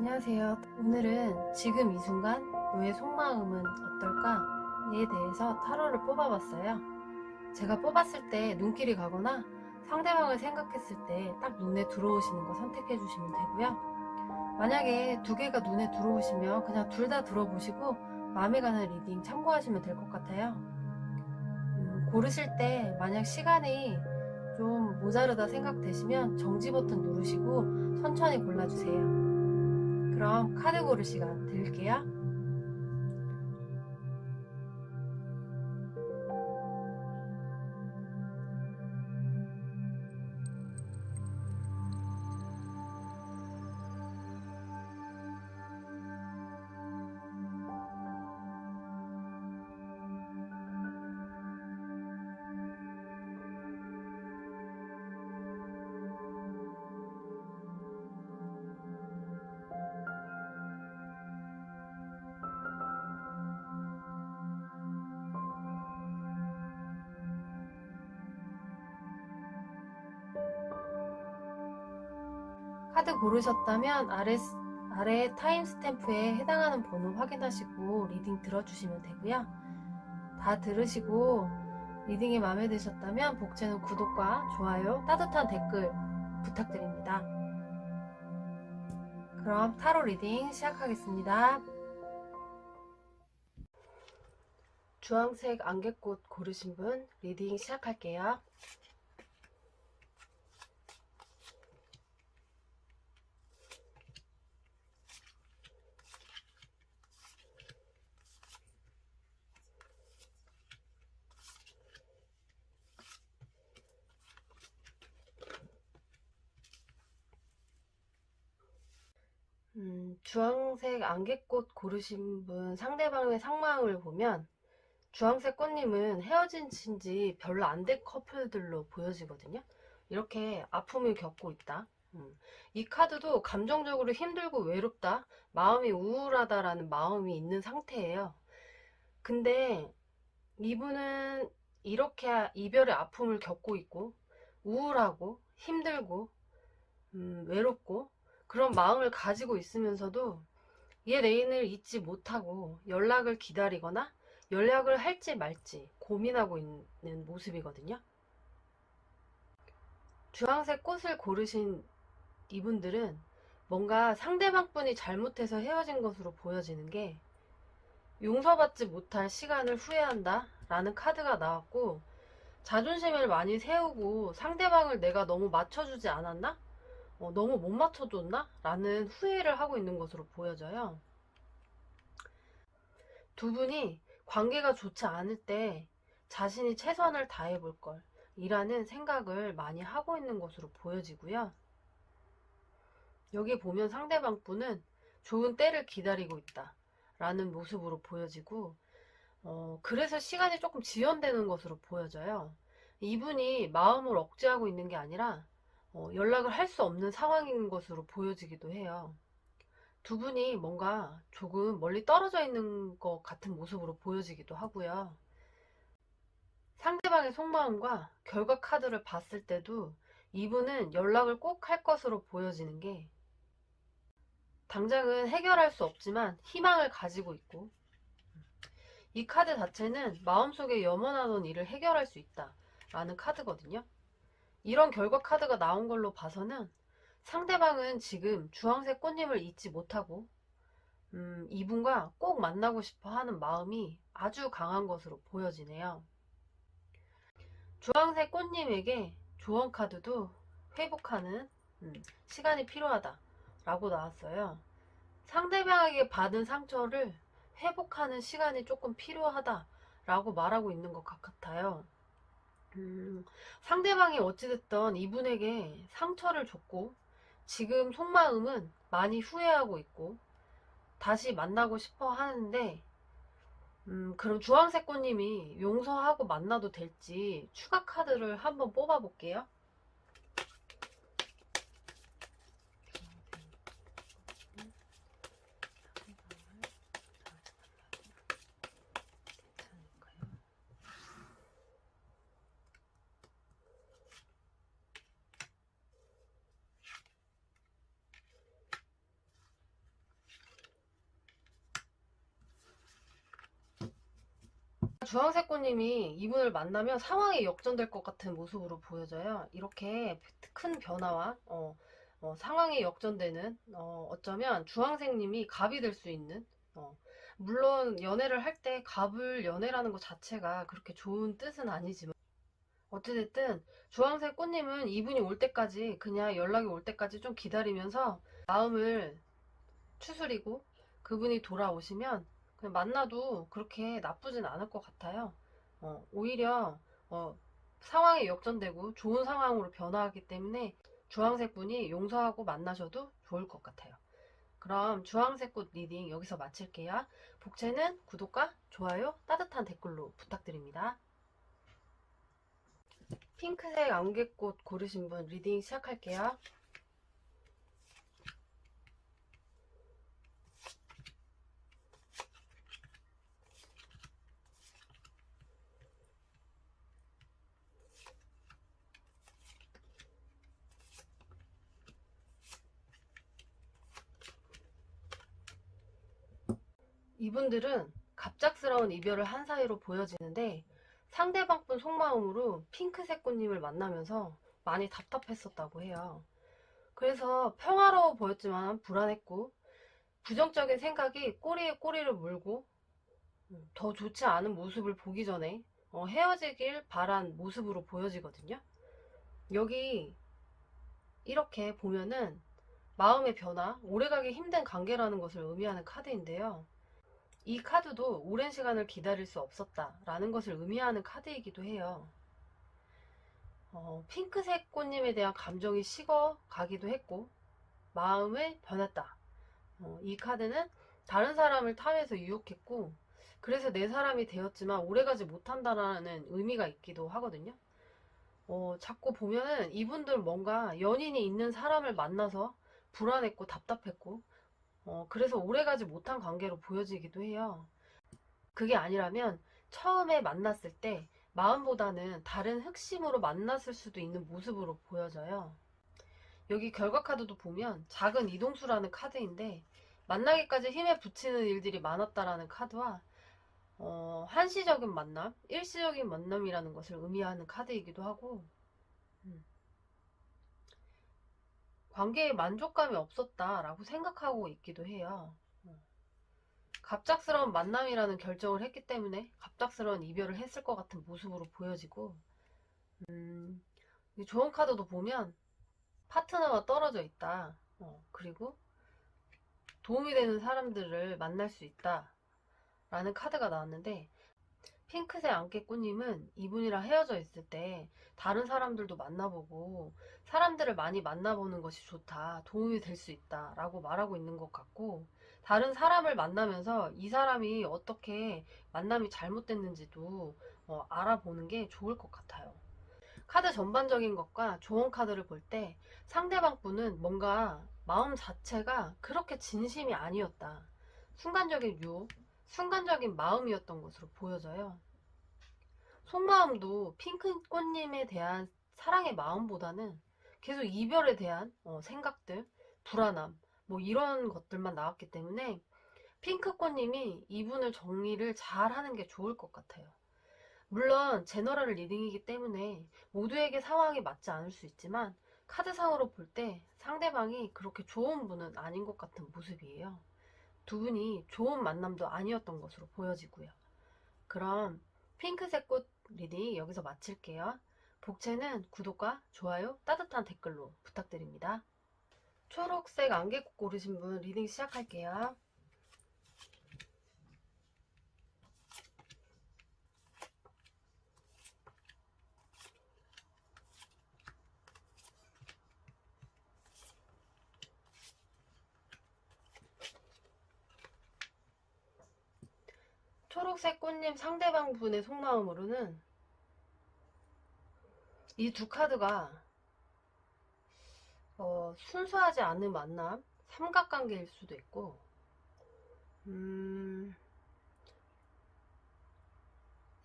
안녕하세요. 오늘은 지금 이 순간 너의 속마음은 어떨까?에 대해서 타로를 뽑아봤어요. 제가 뽑았을 때 눈길이 가거나 상대방을 생각했을 때 딱 눈에 들어오시는 거 선택해 주시면 되고요. 만약에 두 개가 눈에 들어오시면 그냥 둘 다 들어보시고 마음에 가는 리딩 참고하시면 될 것 같아요. 고르실 때 만약 시간이 좀 모자르다 생각되시면 정지 버튼 누르시고 천천히 골라주세요. 그럼 카드 고를 시간 드릴게요. 카드 고르셨다면 아래 타임스탬프에 해당하는 번호 확인하시고 리딩 들어주시면 되고요. 다 들으시고 리딩이 마음에 드셨다면 복채는 구독과 좋아요, 따뜻한 댓글 부탁드립니다. 그럼 타로 리딩 시작하겠습니다. 주황색 안개꽃 고르신 분 리딩 시작할게요. 주황색 안개꽃 고르신 분 상대방의 상황을 보면 주황색 꽃님은 헤어진 지 별로 안 된 커플들로 보여지거든요. 이렇게 아픔을 겪고 있다. 이 카드도 감정적으로 힘들고 외롭다, 마음이 우울하다라는 마음이 있는 상태예요. 근데 이분은 이렇게 이별의 아픔을 겪고 있고 우울하고 힘들고 외롭고 그런 마음을 가지고 있으면서도 얘 애인을 잊지 못하고 연락을 기다리거나 연락을 할지 말지 고민하고 있는 모습이거든요. 주황색 꽃을 고르신 이분들은 뭔가 상대방 분이 잘못해서 헤어진 것으로 보여지는 게 용서받지 못할 시간을 후회한다 라는 카드가 나왔고, 자존심을 많이 세우고 상대방을 내가 너무 맞춰주지 않았나? 너무 못 맞춰줬나? 라는 후회를 하고 있는 것으로 보여져요. 두 분이 관계가 좋지 않을 때 자신이 최선을 다해볼 걸 이라는 생각을 많이 하고 있는 것으로 보여지고요. 여기 보면 상대방 분은 좋은 때를 기다리고 있다 라는 모습으로 보여지고, 그래서 시간이 조금 지연되는 것으로 보여져요. 이분이 마음을 억제하고 있는 게 아니라 연락을 할 수 없는 상황인 것으로 보여지기도 해요. 두 분이 뭔가 조금 멀리 떨어져 있는 것 같은 모습으로 보여지기도 하고요. 상대방의 속마음과 결과 카드를 봤을 때도 이분은 연락을 꼭 할 것으로 보여지는 게, 당장은 해결할 수 없지만 희망을 가지고 있고, 이 카드 자체는 마음속에 염원하던 일을 해결할 수 있다 라는 카드거든요. 이런 결과 카드가 나온 걸로 봐서는 상대방은 지금 주황색 꽃님을 잊지 못하고 이분과 꼭 만나고 싶어 하는 마음이 아주 강한 것으로 보여지네요. 주황색 꽃님에게 조언 카드도 회복하는 시간이 필요하다 라고 나왔어요. 상대방에게 받은 상처를 회복하는 시간이 조금 필요하다 라고 말하고 있는 것 같아요. 상대방이 어찌됐든 이분에게 상처를 줬고 지금 속마음은 많이 후회하고 있고 다시 만나고 싶어 하는데, 그럼 주황색 꽃님이 용서하고 만나도 될지 추가 카드를 한번 뽑아 볼게요. 주황색 꽃님이 이분을 만나면 상황이 역전될 것 같은 모습으로 보여져요. 이렇게 큰 변화와 상황이 역전되는, 어쩌면 주황색님이 갑이 될 수 있는, 물론 연애를 할 때 갑을 연애라는 것 자체가 그렇게 좋은 뜻은 아니지만, 어찌됐든 주황색 꽃님은 이분이 올 때까지, 그냥 연락이 올 때까지 좀 기다리면서 마음을 추스리고 그분이 돌아오시면 그냥 만나도 그렇게 나쁘진 않을 것 같아요. 오히려 상황이 역전되고 좋은 상황으로 변화하기 때문에 주황색 분이 용서하고 만나셔도 좋을 것 같아요. 그럼 주황색 꽃 리딩 여기서 마칠게요. 복채는 구독과 좋아요, 따뜻한 댓글로 부탁드립니다. 핑크색 안개꽃 고르신 분 리딩 시작할게요. 이분들은 갑작스러운 이별을 한 사이로 보여지는데 상대방 분 속마음으로 핑크색 꽃님을 만나면서 많이 답답했었다고 해요. 그래서 평화로워 보였지만 불안했고 부정적인 생각이 꼬리에 꼬리를 물고 더 좋지 않은 모습을 보기 전에 헤어지길 바란 모습으로 보여지거든요. 여기 이렇게 보면은 마음의 변화, 오래가기 힘든 관계라는 것을 의미하는 카드인데요. 이 카드도 오랜 시간을 기다릴 수 없었다라는 것을 의미하는 카드이기도 해요. 핑크색 꽃님에 대한 감정이 식어가기도 했고 마음을 변했다. 이 카드는 다른 사람을 탐해서 유혹했고 그래서 내 사람이 되었지만 오래가지 못한다라는 의미가 있기도 하거든요. 자꾸 보면은 이분들 뭔가 연인이 있는 사람을 만나서 불안했고 답답했고 그래서 오래가지 못한 관계로 보여지기도 해요. 그게 아니라면 처음에 만났을 때 마음보다는 다른 흑심으로 만났을 수도 있는 모습으로 보여져요. 여기 결과 카드도 보면 작은 이동수라는 카드인데 만나기까지 힘에 부치는 일들이 많았다라는 카드와 한시적인 만남, 일시적인 만남이라는 것을 의미하는 카드이기도 하고 관계에 만족감이 없었다라고 생각하고 있기도 해요. 갑작스러운 만남이라는 결정을 했기 때문에 갑작스러운 이별을 했을 것 같은 모습으로 보여지고 이 좋은 카드도 보면 파트너가 떨어져 있다. 그리고 도움이 되는 사람들을 만날 수 있다 라는 카드가 나왔는데 핑크색 안개꽃님은 이분이랑 헤어져 있을 때 다른 사람들도 만나보고 사람들을 많이 만나보는 것이 좋다, 도움이 될 수 있다 라고 말하고 있는 것 같고 다른 사람을 만나면서 이 사람이 어떻게 만남이 잘못됐는지도 알아보는 게 좋을 것 같아요. 카드 전반적인 것과 조언 카드를 볼 때 상대방 분은 뭔가 마음 자체가 그렇게 진심이 아니었다. 순간적인 유혹, 순간적인 마음이었던 것으로 보여져요. 속마음도 핑크꽃님에 대한 사랑의 마음보다는 계속 이별에 대한 생각들, 불안함, 뭐 이런 것들만 나왔기 때문에 핑크꽃님이 이분을 정리를 잘 하는 게 좋을 것 같아요. 물론 제너럴 리딩이기 때문에 모두에게 상황이 맞지 않을 수 있지만 카드상으로 볼 때 상대방이 그렇게 좋은 분은 아닌 것 같은 모습이에요. 두 분이 좋은 만남도 아니었던 것으로 보여지고요. 그럼 핑크색 꽃 리딩 여기서 마칠게요. 복채는 구독과 좋아요, 따뜻한 댓글로 부탁드립니다. 초록색 안개꽃 고르신 분 리딩 시작할게요. 초록색 꽃님 상대방 분의 속마음으로는 이 두 카드가 순수하지 않은 만남, 삼각관계일 수도 있고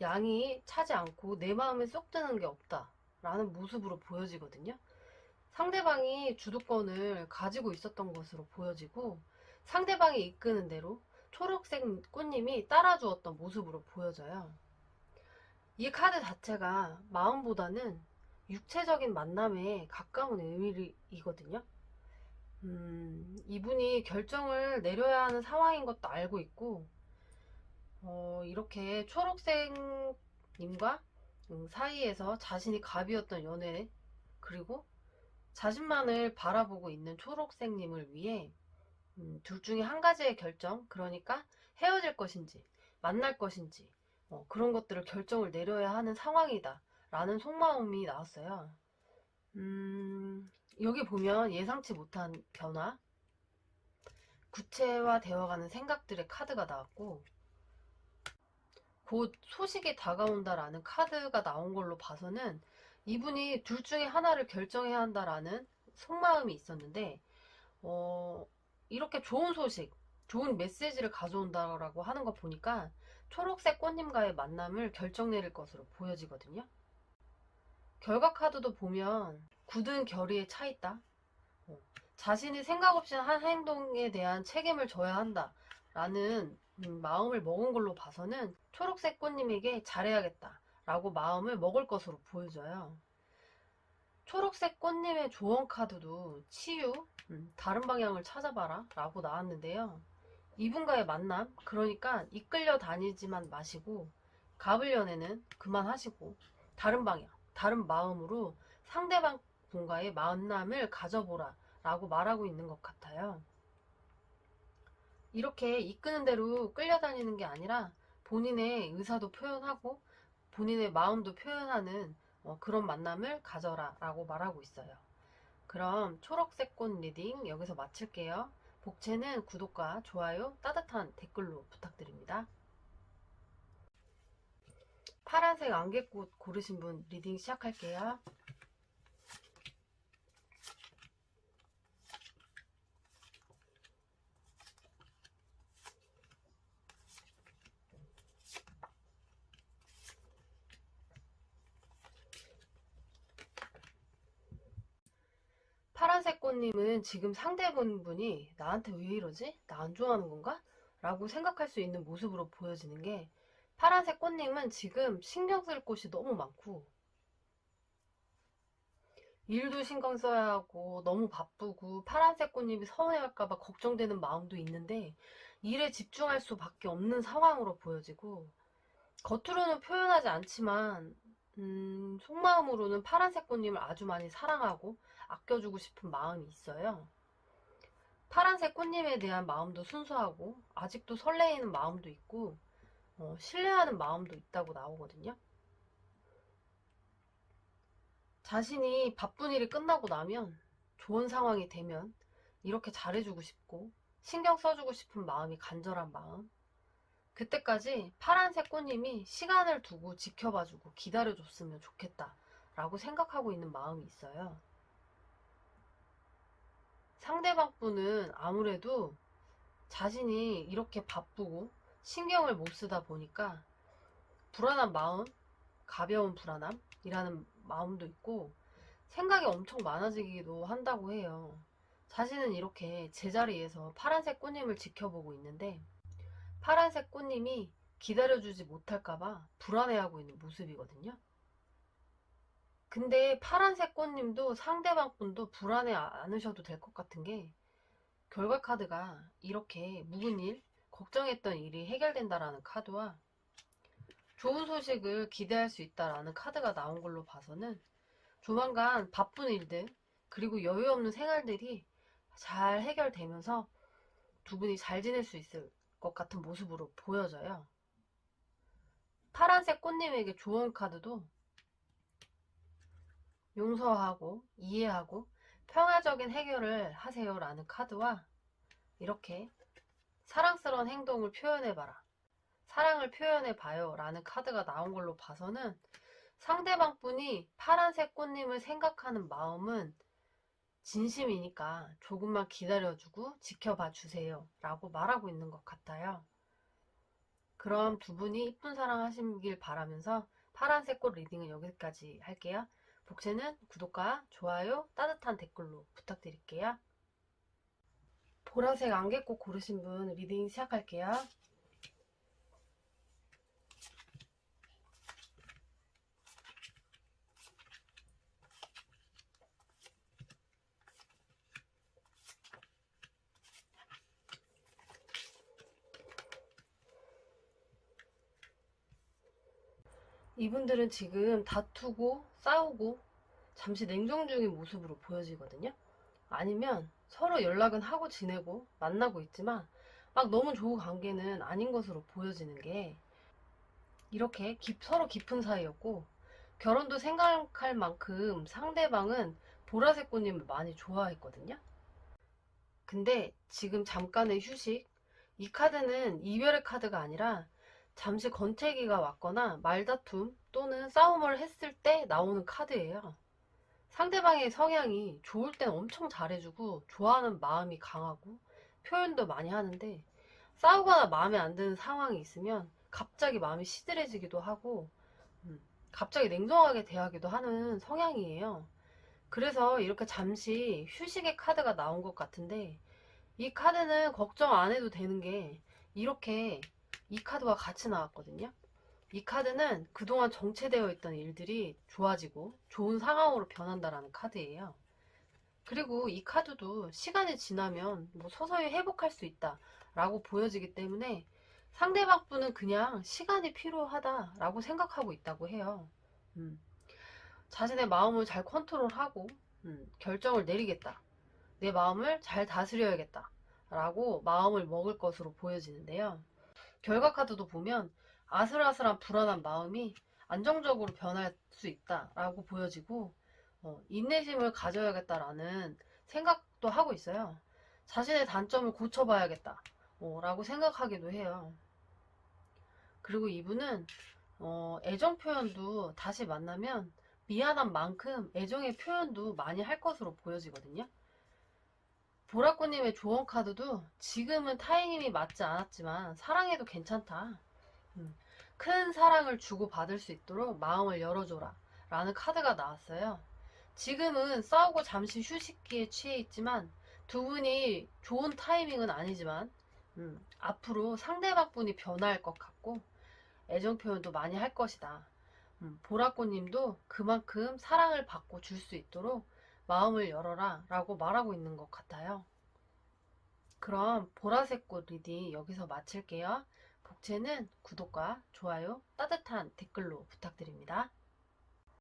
양이 차지 않고 내 마음에 쏙 드는 게 없다 라는 모습으로 보여지거든요. 상대방이 주도권을 가지고 있었던 것으로 보여지고 상대방이 이끄는 대로 초록색 꽃님이 따라주었던 모습으로 보여져요. 이 카드 자체가 마음보다는 육체적인 만남에 가까운 의미이거든요. 이분이 결정을 내려야 하는 상황인 것도 알고 있고, 이렇게 초록색님과 사이에서 자신이 갑이었던 연애, 그리고 자신만을 바라보고 있는 초록색님을 위해 둘 중에 한 가지의 결정, 그러니까 헤어질 것인지 만날 것인지 그런 것들을 결정을 내려야 하는 상황이다 라는 속마음이 나왔어요. 여기 보면 예상치 못한 변화, 구체화되어가는 생각들의 카드가 나왔고, 곧 소식이 다가온다라는 카드가 나온 걸로 봐서는 이분이 둘 중에 하나를 결정해야 한다라는 속마음이 있었는데, 이렇게 좋은 소식, 좋은 메시지를 가져온다라고 하는 거 보니까 초록색 꽃님과의 만남을 결정 내릴 것으로 보여지거든요. 결과 카드도 보면 굳은 결의에 차 있다. 자신이 생각 없이 한 행동에 대한 책임을 져야 한다 라는 마음을 먹은 걸로 봐서는 초록색 꽃님에게 잘해야겠다 라고 마음을 먹을 것으로 보여져요. 초록색 꽃님의 조언 카드도 치유, 다른 방향을 찾아봐라 라고 나왔는데요. 이분과의 만남, 그러니까 이끌려 다니지만 마시고 갑을 연애는 그만하시고 다른 방향, 다른 마음으로 상대방 분과의 만남을 가져보라 라고 말하고 있는 것 같아요. 이렇게 이끄는 대로 끌려다니는 게 아니라 본인의 의사도 표현하고 본인의 마음도 표현하는 그런 만남을 가져라 라고 말하고 있어요. 그럼 초록색 꽃 리딩 여기서 마칠게요. 복채는 구독과 좋아요, 따뜻한 댓글로 부탁드립니다. 파란색 안개꽃 고르신 분 리딩 시작할게요. 파란색 꽃님은 지금 상대분이 나한테 왜 이러지? 나 안 좋아하는 건가? 라고 생각할 수 있는 모습으로 보여지는 게, 파란색 꽃님은 지금 신경 쓸 곳이 너무 많고 일도 신경 써야 하고 너무 바쁘고 파란색 꽃님이 서운해할까봐 걱정되는 마음도 있는데 일에 집중할 수밖에 없는 상황으로 보여지고, 겉으로는 표현하지 않지만 속마음으로는 파란색 꽃님을 아주 많이 사랑하고 아껴주고 싶은 마음이 있어요. 파란색 꽃님에 대한 마음도 순수하고 아직도 설레이는 마음도 있고 신뢰하는 마음도 있다고 나오거든요. 자신이 바쁜 일이 끝나고 나면, 좋은 상황이 되면 이렇게 잘해주고 싶고 신경 써주고 싶은 마음이 간절한 마음, 그때까지 파란색 꽃님이 시간을 두고 지켜봐주고 기다려줬으면 좋겠다 라고 생각하고 있는 마음이 있어요. 상대방 분은 아무래도 자신이 이렇게 바쁘고 신경을 못 쓰다 보니까 불안한 마음, 가벼운 불안함이라는 마음도 있고 생각이 엄청 많아지기도 한다고 해요. 자신은 이렇게 제자리에서 파란색 꽃님을 지켜보고 있는데 파란색 꽃님이 기다려주지 못할까봐 불안해하고 있는 모습이거든요. 근데 파란색 꽃님도 상대방 분도 불안해 않으셔도 될 것 같은 게, 결과 카드가 이렇게 묵은 일, 걱정했던 일이 해결된다라는 카드와 좋은 소식을 기대할 수 있다라는 카드가 나온 걸로 봐서는 조만간 바쁜 일들 그리고 여유 없는 생활들이 잘 해결되면서 두 분이 잘 지낼 수 있을 것 같은 모습으로 보여져요. 파란색 꽃님에게 조언 카드도 용서하고 이해하고 평화적인 해결을 하세요 라는 카드와 이렇게 사랑스러운 행동을 표현해봐라, 사랑을 표현해봐요 라는 카드가 나온 걸로 봐서는 상대방 분이 파란색 꽃님을 생각하는 마음은 진심이니까 조금만 기다려주고 지켜봐 주세요 라고 말하고 있는 것 같아요. 그럼 두 분이 이쁜 사랑 하시길 바라면서 파란색 꽃 리딩은 여기까지 할게요. 복채는 구독과 좋아요, 따뜻한 댓글로 부탁드릴게요. 보라색 안개꽃 고르신 분 리딩 시작할게요. 이분들은 지금 다투고 싸우고 잠시 냉정 중인 모습으로 보여지거든요. 아니면 서로 연락은 하고 지내고 만나고 있지만 막 너무 좋은 관계는 아닌 것으로 보여지는 게, 이렇게 서로 깊은 사이였고 결혼도 생각할 만큼 상대방은 보라색 꽃님을 많이 좋아했거든요. 근데 지금 잠깐의 휴식, 이 카드는 이별의 카드가 아니라 잠시 권태기가 왔거나 말다툼 또는 싸움을 했을 때 나오는 카드예요. 상대방의 성향이 좋을 땐 엄청 잘해주고 좋아하는 마음이 강하고 표현도 많이 하는데, 싸우거나 마음에 안 드는 상황이 있으면 갑자기 마음이 시들해지기도 하고 갑자기 냉정하게 대하기도 하는 성향이에요. 그래서 이렇게 잠시 휴식의 카드가 나온 것 같은데, 이 카드는 걱정 안 해도 되는 게, 이렇게 이 카드와 같이 나왔거든요. 이 카드는 그동안 정체되어 있던 일들이 좋아지고 좋은 상황으로 변한다라는 카드예요. 그리고 이 카드도 시간이 지나면 뭐 서서히 회복할 수 있다 라고 보여지기 때문에 상대방 분은 그냥 시간이 필요하다라고 생각하고 있다고 해요. 자신의 마음을 잘 컨트롤하고 결정을 내리겠다, 내 마음을 잘 다스려야겠다 라고 마음을 먹을 것으로 보여지는데요. 결과 카드도 보면 아슬아슬한 불안한 마음이 안정적으로 변할 수 있다라고 보여지고, 인내심을 가져야겠다라는 생각도 하고 있어요. 자신의 단점을 고쳐봐야겠다 라고 생각하기도 해요. 그리고 이분은 애정 표현도 다시 만나면 미안한 만큼 애정의 표현도 많이 할 것으로 보여지거든요. 보라꽃님의 조언 카드도 지금은 타이밍이 맞지 않았지만 사랑해도 괜찮다, 큰 사랑을 주고받을 수 있도록 마음을 열어줘라 라는 카드가 나왔어요. 지금은 싸우고 잠시 휴식기에 취해 있지만 두 분이 좋은 타이밍은 아니지만 앞으로 상대방 분이 변화할 것 같고 애정 표현도 많이 할 것이다. 보라꽃님도 그만큼 사랑을 받고 줄 수 있도록 마음을 열어라 라고 말하고 있는 것 같아요. 그럼 보라색 꽃 리딩 여기서 마칠게요. 복채는 구독과 좋아요, 따뜻한 댓글로 부탁드립니다.